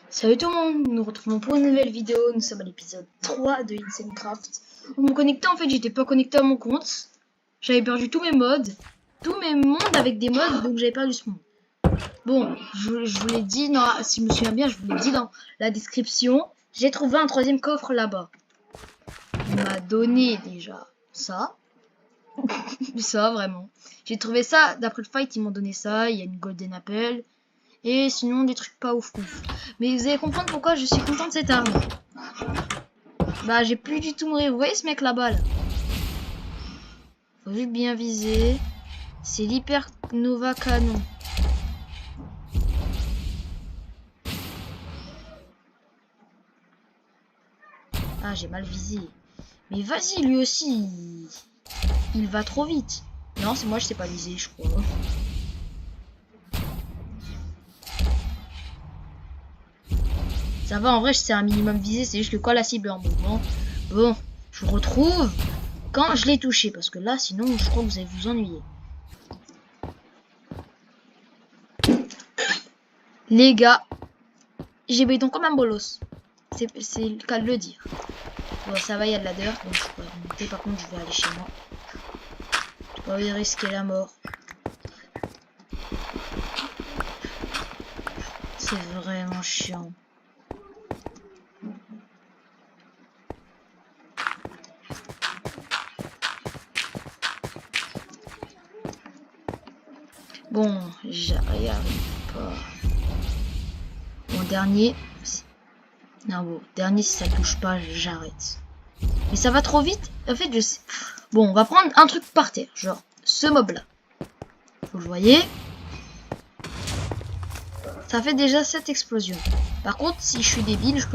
Salut tout le monde, nous nous retrouvons pour une nouvelle vidéo, nous sommes à l'épisode 3 de Insanecraft. Pour me connecter, en fait j'étais pas connecté à mon compte, j'avais perdu tous mes mods, tous mes mondes avec des mods, donc j'avais perdu ce monde. Bon, je vous l'ai dit, non, si je me souviens bien, je vous l'ai dit dans la description, j'ai trouvé un troisième coffre là-bas. Il m'a donné déjà ça, ça vraiment. J'ai trouvé ça, d'après le fight ils m'ont donné ça, il y a une golden apple. Et sinon des trucs pas ouf. Mais vous allez comprendre pourquoi je suis content de cette arme. Bah j'ai plus du tout mourir. Vous voyez ce mec là-bas là. Faut juste bien viser. C'est l'hyper nova canon. Ah j'ai mal visé. Mais vas-y lui aussi. Il va trop vite. Non c'est moi je sais pas viser je crois. Ça va en vrai je sais un minimum viser. C'est juste que quand la cible est en mouvement. Bon je vous retrouve quand je l'ai touché. Parce que là sinon je crois que vous allez vous ennuyer. Les gars, j'ai béton comme un bolos. C'est le cas de le dire. Bon, ça va, il y a de la ladder, donc je peux remonter. Par contre, je vais aller chez moi. Je peux pas risquer la mort. C'est vraiment chiant. Bon, j'y arrive pas. Bon, dernier. Non, bon, dernier, si ça touche pas, j'arrête. Mais ça va trop vite. En fait, je sais. Bon, on va prendre un truc par terre. Genre, ce mob-là. Vous le voyez? Ça fait déjà 7 explosions. Par contre, si je suis débile, je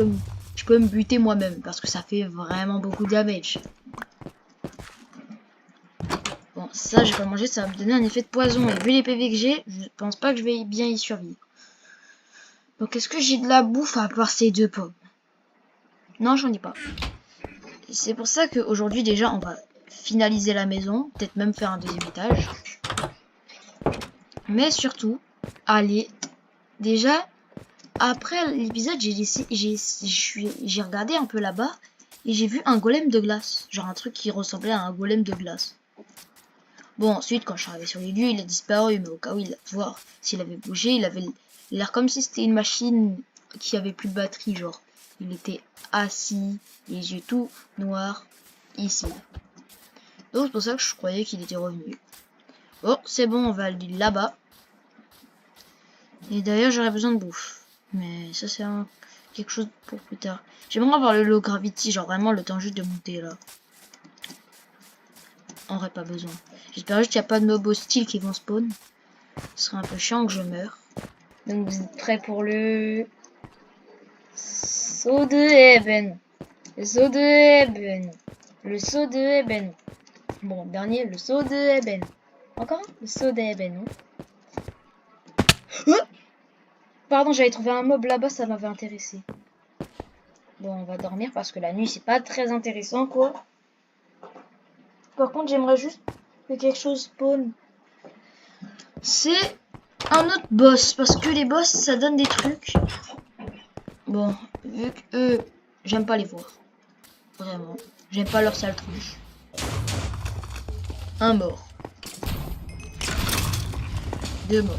peux me buter moi-même. Parce que ça fait vraiment beaucoup de damage. Bon, ça, je vais pas manger. Ça va me donner un effet de poison. Et vu les PV que j'ai, je pense pas que je vais bien y survivre. Donc, est-ce que j'ai de la bouffe à part ces deux pommes? Non, j'en ai pas. C'est pour ça qu'aujourd'hui, déjà, on va finaliser la maison. Peut-être même faire un deuxième étage. Mais surtout, aller... Déjà, après l'épisode, j'ai regardé un peu là-bas. Et j'ai vu un golem de glace. Genre un truc qui ressemblait à un golem de glace. Bon, ensuite, quand je suis arrivé sur les lieux, il a disparu. Mais au cas où il voir s'il avait bougé, il avait l'air comme si c'était une machine qui avait plus de batterie, genre. Il était assis, les yeux tout noirs, ici. Donc c'est pour ça que je croyais qu'il était revenu. Bon, c'est bon, on va aller là-bas. Et d'ailleurs, j'aurais besoin de bouffe. Mais ça, c'est quelque chose pour plus tard. J'aimerais avoir le low gravity, genre vraiment le temps juste de monter là. On aurait pas besoin. J'espère juste qu'il n'y a pas de mobs hostiles qui vont spawn. Ce serait un peu chiant que je meure. Donc vous êtes prêts pour le saut de Eben. Le saut de Eben. Le saut de Eben. Bon, dernier, le saut de Eben. Encore un? Le saut de Eben, non? Pardon, j'avais trouvé un mob là-bas, ça m'avait intéressé. Bon, on va dormir parce que la nuit, c'est pas très intéressant, quoi. Par contre, j'aimerais juste que quelque chose spawn. C'est un autre boss, parce que les boss, ça donne des trucs. Bon, vu que eux, j'aime pas les voir. Vraiment. J'aime pas leur sale tronche. Un mort. 2 morts.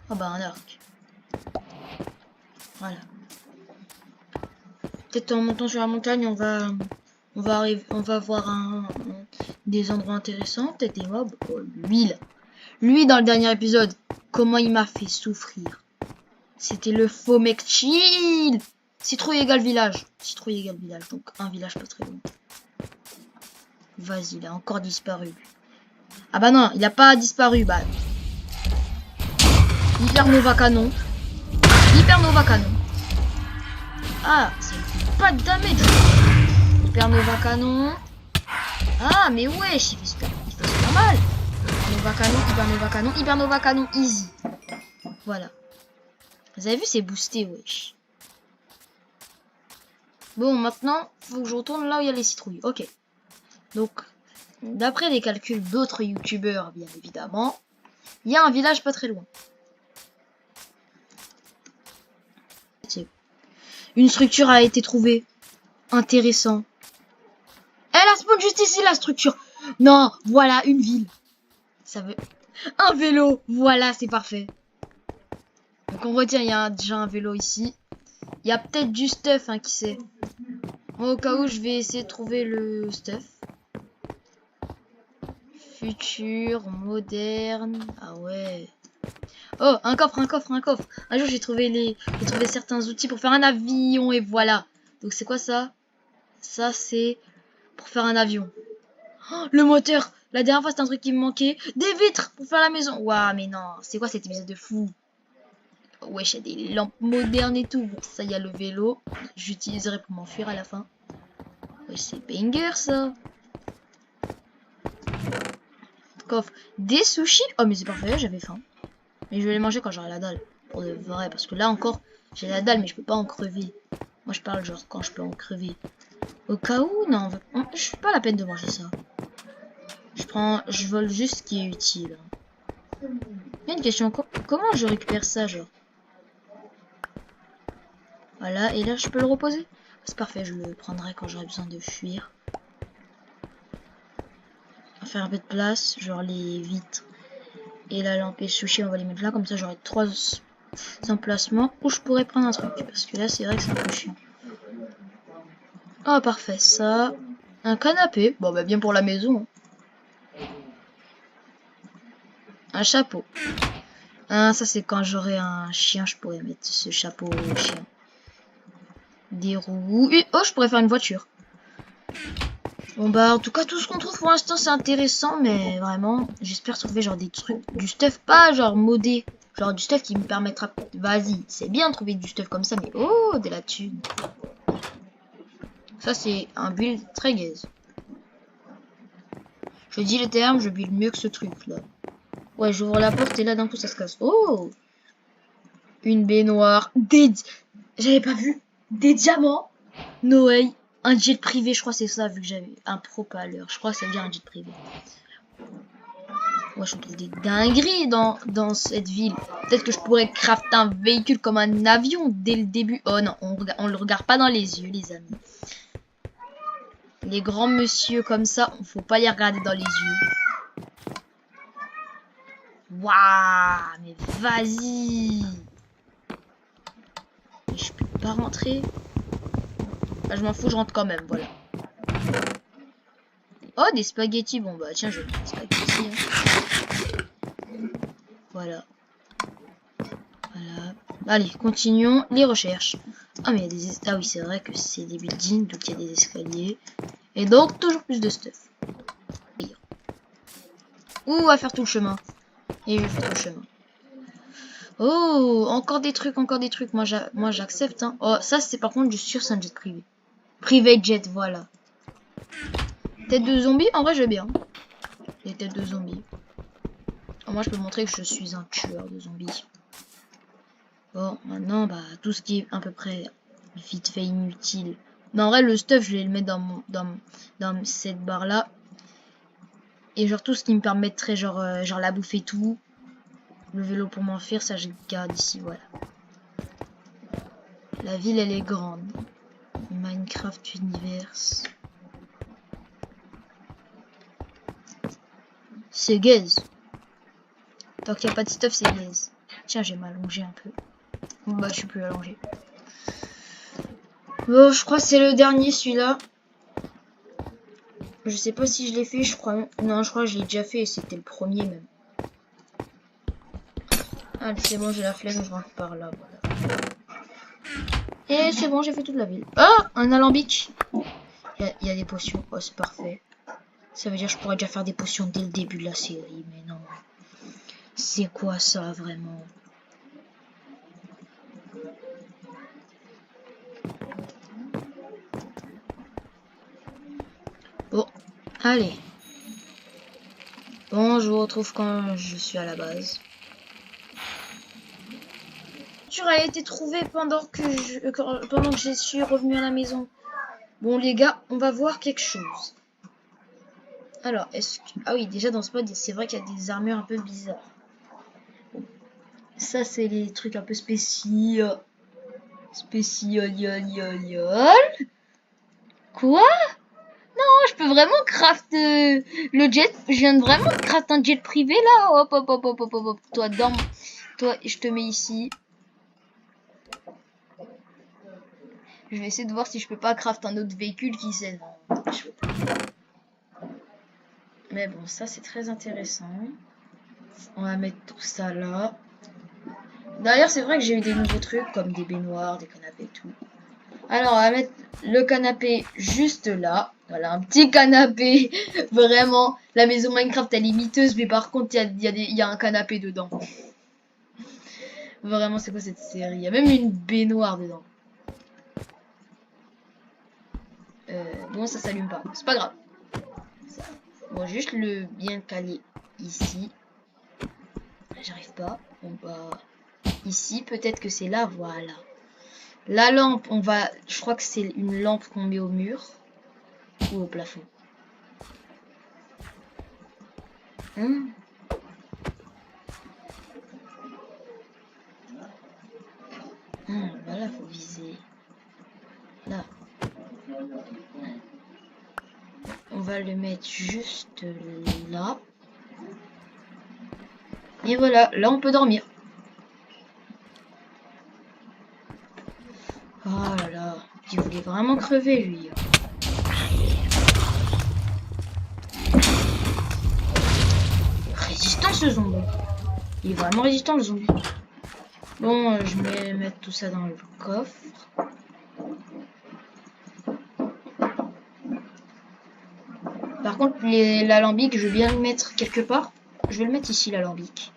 Oh bah un arc. Voilà. Peut-être en montant sur la montagne, on va voir des endroits intéressants, peut-être des mobs. Oh, lui là. Lui dans le dernier épisode, comment il m'a fait souffrir. C'était le faux mec chill. Citrouille égale village. Citrouille égale village, donc un village pas très loin. Vas-y, il a encore disparu. Ah bah non, il a pas disparu, bah. Hyper Nova Canon. Hyper Nova Canon. Ah, ça ne fait pas de damage. Hyper Nova Canon. Ah, mais wesh, il fait super mal. Nova Canon, Hyper Nova Canon, Hyper Nova Canon, easy. Voilà. Vous avez vu, c'est boosté, wesh. Bon, maintenant, faut que je retourne là où il y a les citrouilles. Ok. Donc, d'après les calculs d'autres youtubeurs, bien évidemment, il y a un village pas très loin. Une structure a été trouvée. Intéressant. Elle a spawn juste ici, la structure. Non, voilà, une ville. Ça veut... Un vélo. Voilà, c'est parfait. Donc on retient, il y a déjà un vélo ici. Il y a peut-être du stuff, hein, qui sait. Moi, au cas où, je vais essayer de trouver le stuff. Futur, moderne. Ah ouais. Oh, un coffre, un coffre, un coffre. Un jour, j'ai trouvé certains outils pour faire un avion et voilà. Donc c'est quoi ça? Ça, c'est pour faire un avion. Oh, le moteur. La dernière fois, c'était un truc qui me manquait. Des vitres pour faire la maison. Waouh, mais non. C'est quoi cet épisode de fou? Wesh, il y a des lampes modernes et tout. Bon, ça, il y a le vélo. J'utiliserai pour m'enfuir à la fin. Wesh, c'est banger, ça. Coffre. Des sushis. Oh, mais c'est parfait, j'avais faim. Mais je vais les manger quand j'aurai la dalle. Pour de vrai. Parce que là encore, j'ai la dalle, mais je peux pas en crever. Moi, je parle genre quand je peux en crever. Au cas où, non. Je suis pas la peine de manger ça. Je vole juste ce qui est utile. Il y a une question. Comment je récupère ça, genre? Voilà. Et là, je peux le reposer? C'est parfait, je le prendrai quand j'aurai besoin de fuir. On va faire un peu de place. Genre les vitres et la lampe et le sushi, on va les mettre là. Comme ça, j'aurai 3 emplacements où je pourrais prendre un truc. Parce que là, c'est vrai que c'est un peu chiant. Oh, parfait, ça. Un canapé. Bon, bah, bien pour la maison. Un chapeau. Ah, ça, c'est quand j'aurai un chien, je pourrais mettre ce chapeau au chien. Des roues. Oh, je pourrais faire une voiture. Bon, bah, en tout cas, tout ce qu'on trouve pour l'instant, c'est intéressant, mais vraiment, j'espère trouver genre des trucs, du stuff, pas genre modé. Genre du stuff qui me permettra. Vas-y, c'est bien de trouver du stuff comme ça, mais oh, de la thune. Ça, c'est un build très gaze. Je dis le terme, je build mieux que ce truc là. Ouais, j'ouvre la porte et là d'un coup ça se casse. Oh, une baignoire. J'avais pas vu. Des diamants. No way. Un jet privé, je crois que c'est ça, vu que j'avais un propeller. Je crois que ça veut dire un jet privé. Ouais, je trouve des dingueries dans cette ville. Peut-être que je pourrais crafter un véhicule comme un avion dès le début. Oh non, on le regarde pas dans les yeux, les amis. Les grands monsieur comme ça, faut pas les regarder dans les yeux. Waouh, mais vas-y. Je peux pas rentrer. Bah, je m'en fous, je rentre quand même, voilà. Oh, des spaghettis. Bon, bah tiens, je vais prendre des spaghettis. Hein. Voilà. Voilà. Allez, continuons les recherches. Ah, mais il y a des... Ah oui, c'est vrai que c'est des buildings, donc il y a des escaliers. Et donc, toujours plus de stuff. Ouh, à faire tout le chemin. Et je fais tout le chemin. Oh, encore des trucs, encore des trucs. Moi, j'accepte. Hein. Oh, ça, c'est par contre, je suis sûr, c'est un jet privé. Private jet, voilà. Tête de zombie, en vrai, je veux bien. Les têtes de zombies. Oh, moi, je peux montrer que je suis un tueur de zombies. Bon, maintenant, bah, tout ce qui est à peu près vite fait inutile. Mais en vrai, le stuff, je vais le mettre dans cette barre-là. Et genre, tout ce qui me permettrait, genre la bouffe et tout. Le vélo pour m'enfuir, ça, je garde ici, voilà. La ville, elle est grande. Minecraft Universe. C'est gaze. Tant qu'il n'y a pas de stuff, c'est gaze. Tiens, j'ai m'allonger un peu. Bon, bah, je suis plus allongé. Bon, je crois que c'est le dernier, celui-là. Je sais pas si je l'ai fait, je crois. Non, je crois que je l'ai déjà fait et c'était le premier même. Allez, c'est bon, j'ai la flemme, je rentre par là, voilà. Et c'est bon, j'ai fait toute la ville. Oh, un alambic. Il y a des potions. Oh, c'est parfait. Ça veut dire que je pourrais déjà faire des potions dès le début de la série, mais non. C'est quoi ça, vraiment? Bon, allez. Bon, je vous retrouve quand je suis à la base. A été trouvée pendant que je suis revenu à la maison. Bon, les gars, on va voir quelque chose. Alors, est-ce que... Ah oui, déjà dans ce mode, c'est vrai qu'il y a des armures un peu bizarres. Bon. Ça, c'est les trucs un peu spéciaux. Spécial. Quoi? Non, je peux vraiment craft le jet. Je viens de vraiment de craft un jet privé là. Hop, hop, hop, hop, hop, hop. Toi, toi, je te mets ici. Je vais essayer de voir si je peux pas craft un autre véhicule qui sait. Mais bon, ça c'est très intéressant. On va mettre tout ça là. D'ailleurs, c'est vrai que j'ai eu des nouveaux trucs comme des baignoires, des canapés et tout. Alors, on va mettre le canapé juste là. Voilà, un petit canapé. Vraiment, la maison Minecraft elle est miteuse, mais par contre, il y a un canapé dedans. Vraiment, c'est quoi cette série? Il y a même une baignoire dedans. Bon, ça s'allume pas. C'est pas grave. Ça. Bon, juste le bien caler ici. J'arrive pas. On va ici. Peut-être que c'est là. Voilà. La lampe, on va... Je crois que c'est une lampe qu'on met au mur. Ou au plafond. Hein? Voilà, faut viser. Là. On va le mettre juste là. Et voilà, là on peut dormir. Oh là là, il voulait vraiment crever lui. Résistant ce zombie. Il est vraiment résistant le zombie. Bon, je vais mettre tout ça dans le coffre. Par contre, l'alambic, je vais bien le mettre quelque part. Je vais le mettre ici, l'alambic.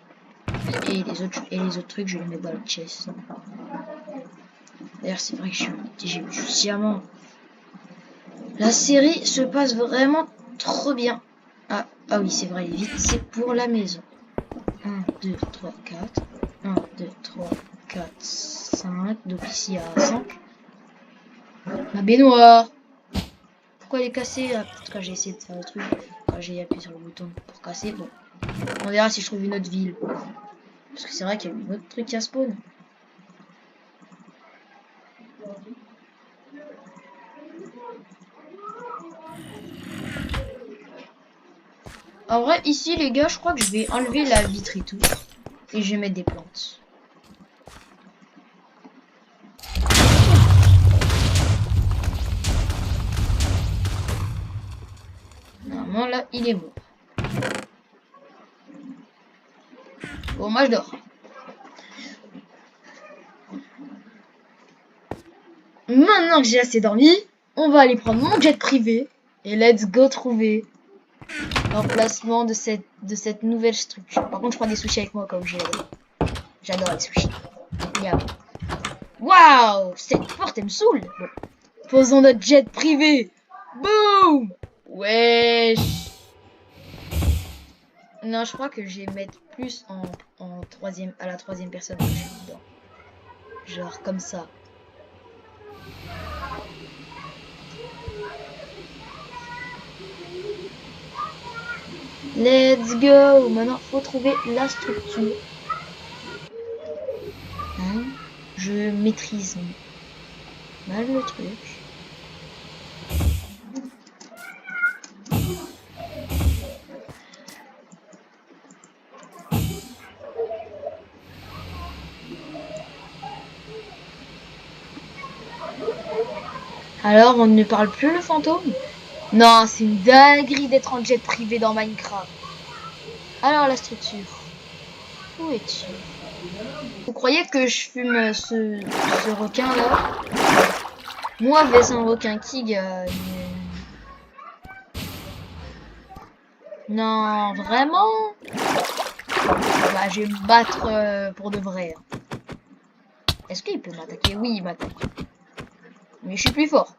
Et les autres trucs, je vais les mettre dans le chest. D'ailleurs, c'est vrai que j'ai eu du diamant. La série se passe vraiment trop bien. Ah oui, c'est vrai, vite, c'est pour la maison. 1, 2, 3, 4. 1, 2, 3, 4, 5. Donc ici, il y a 5. Ma baignoire. Pourquoi elle est cassée? Ah, peut-être quand j'ai essayé de faire le truc. Quand j'ai appuyé sur le bouton pour casser. Bon, on verra si je trouve une autre ville. Parce que c'est vrai qu'il y a eu un autre truc à spawn. En vrai, ici, les gars, je crois que je vais enlever la vitre et tout. Et je vais mettre des plantes. Normalement, là, il est mort. Bon, moi, je dors. Maintenant que j'ai assez dormi, on va aller prendre mon jet privé. Et let's go trouver l'emplacement de cette nouvelle structure. Par contre, je prends des sushis avec moi comme j'adore les sushis. Waouh, cette porte, elle me saoule. Bon. Posons notre jet privé. Boum. Wesh. Non, je crois que je vais mettre plus à la troisième personne. Genre comme ça. Let's go. Maintenant, faut trouver la structure. Hein? Je maîtrise mal le truc. Alors, on ne parle plus le fantôme? Non, c'est une dinguerie d'être en jet privé dans Minecraft. Alors, la structure. Où es-tu? Vous croyez que je fume ce requin là? Moi, avec un requin king. Non, vraiment? Bah, je vais me battre pour de vrai. Est-ce qu'il peut m'attaquer? Oui, il m'attaque. Mais je suis plus fort.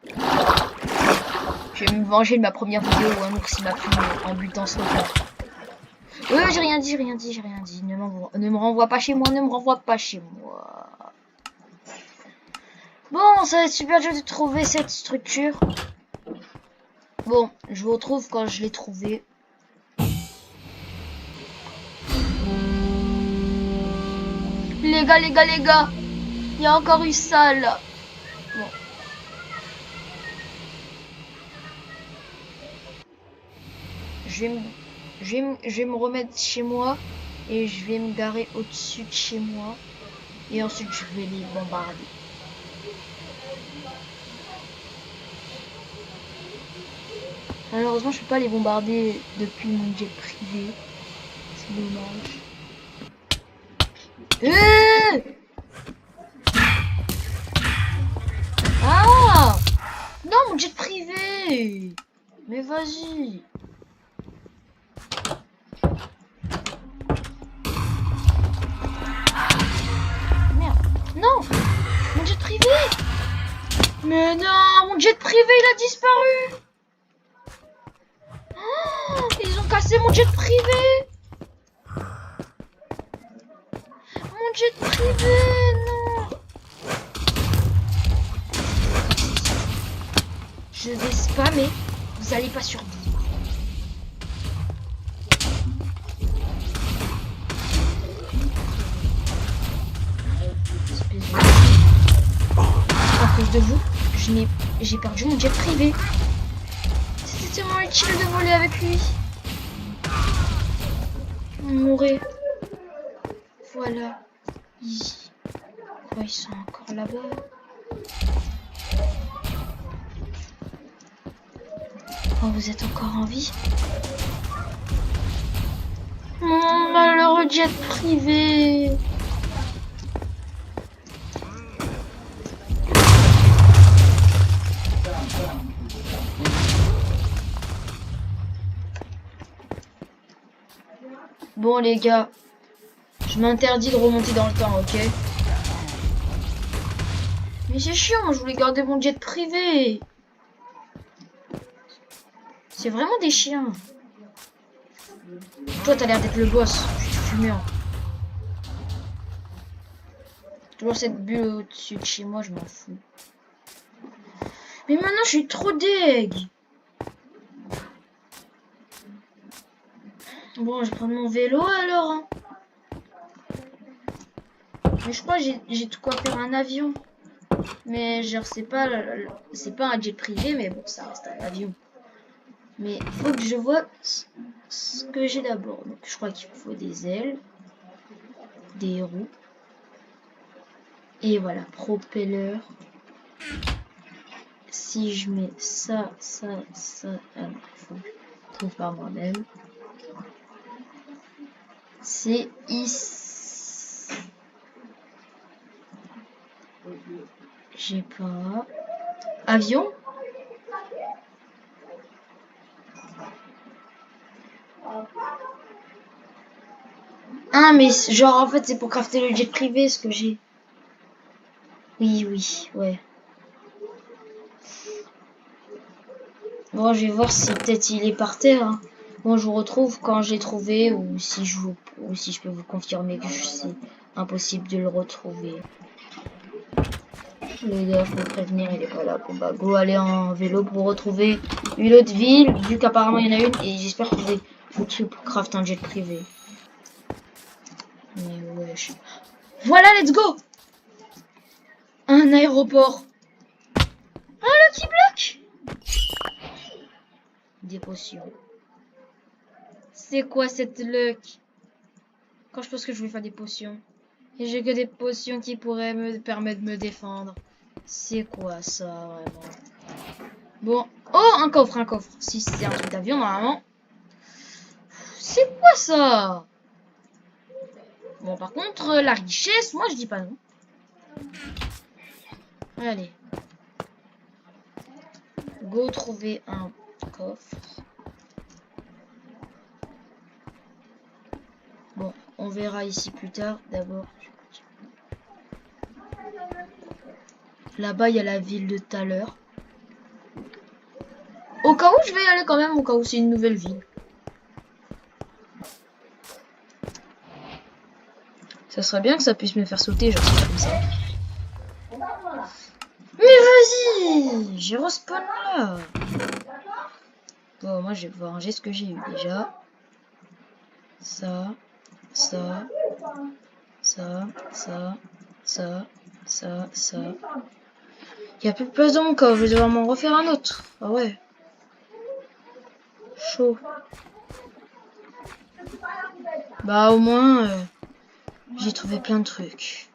Je vais me venger de ma première vidéo où un ours m'a fumé en butant ce requin. J'ai rien dit. Ne me renvoie pas chez moi, ne me renvoie pas chez moi. Bon, ça va être super dur de trouver cette structure. Bon, je vous retrouve quand je l'ai trouvée. Les gars, il y a encore eu ça là. Bon. Je vais me remettre chez moi et je vais me garer au-dessus de chez moi et ensuite je vais les bombarder. Malheureusement, je peux pas les bombarder depuis mon jet privé. C'est dommage. Ah! Non, mon jet privé! Mais vas-y! Merde! Non! Mon jet privé! Mais non! Mon jet privé, il a disparu! Oh, ils ont cassé mon jet privé! Mon jet privé! Non! Je vais spammer. Vous allez pas survivre. À cause de vous, j'ai perdu mon jet privé. C'était tellement utile de voler avec lui. On mourrait. Voilà. Quoi, ils sont encore là-bas? Oh, vous êtes encore en vie? Mon malheureux jet privé. Bon les gars, je m'interdis de remonter dans le temps, ok? Mais c'est chiant, moi je voulais garder mon jet privé. C'est vraiment des chiens. Toi t'as l'air d'être le boss, je suis fumeur. Toujours cette bulle au-dessus de chez moi, je m'en fous. Mais maintenant je suis trop deg. Bon, je vais prendre mon vélo alors. Hein. Mais je crois que j'ai de quoi faire un avion. Mais genre c'est pas un jet privé, mais bon ça reste un avion. Mais faut que je vois ce que j'ai d'abord. Donc je crois qu'il faut des ailes, des roues. Et voilà, propeller. Si je mets ça, alors il faut que je trouve par moi-même. C'est ici. J'ai pas. Avion? Ah, mais genre en fait c'est pour crafter le jet privé ce que j'ai. Oui, ouais. Bon, je vais voir si peut-être il est par terre. Hein. Bon, je vous retrouve quand j'ai trouvé ou si je peux vous confirmer que c'est impossible de le retrouver. Les gars, faut prévenir, il est pas là. Bon bah go aller en vélo pour retrouver une autre ville, vu qu'apparemment il y en a une, et j'espère trouver le truc pour craft un jet privé. Mais wesh. Voilà, let's go! Un aéroport. Un Lucky Block! Des potions. C'est quoi cette luck? Quand je pense que je vais faire des potions. Et j'ai que des potions qui pourraient me permettre de me défendre. C'est quoi ça, vraiment? Bon. Oh, un coffre. Si c'est un truc d'avion, normalement. C'est quoi ça? Bon, par contre, la richesse, moi, je dis pas non. Allez. Go trouver un coffre. Bon, on verra ici plus tard. D'abord, là-bas, il y a la ville de tout à l'heure. Au cas où, je vais y aller quand même, au cas où c'est une nouvelle ville. Ça serait bien que ça puisse me faire sauter, genre comme ça. Mais vas-y, j'ai respawn là. Bon, moi je vais vous ranger ce que j'ai eu déjà. Ça, ça, ça, ça, ça, ça, ça. Il y a plus de place dans mon corps, je vais devoir m'en refaire un autre. Ah ouais. Chaud. Bah au moins, j'ai trouvé plein de trucs.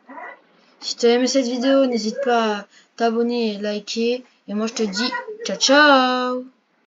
Si t'as aimé cette vidéo, n'hésite pas à t'abonner et liker. Et moi je te dis ciao ciao.